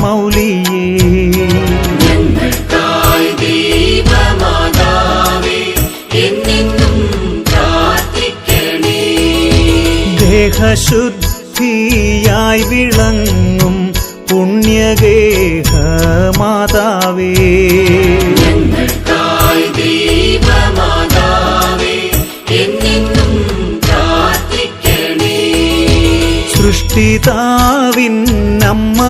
മൗലിയേ ഞങ്ങൾക്കായി ദൈവമാതാവേ എന്നെന്നും പ്രാർത്ഥിക്കണേ. ദേഹശുദ്ധിയായി വിളങ്ങും പുണ്യഗേഹ മാതാവേ ഞങ്ങൾക്കായി ദൈവമാതാവേ എന്നെന്നും പ്രാർത്ഥിക്കണേ. സൃഷ്ടിതാവിൻ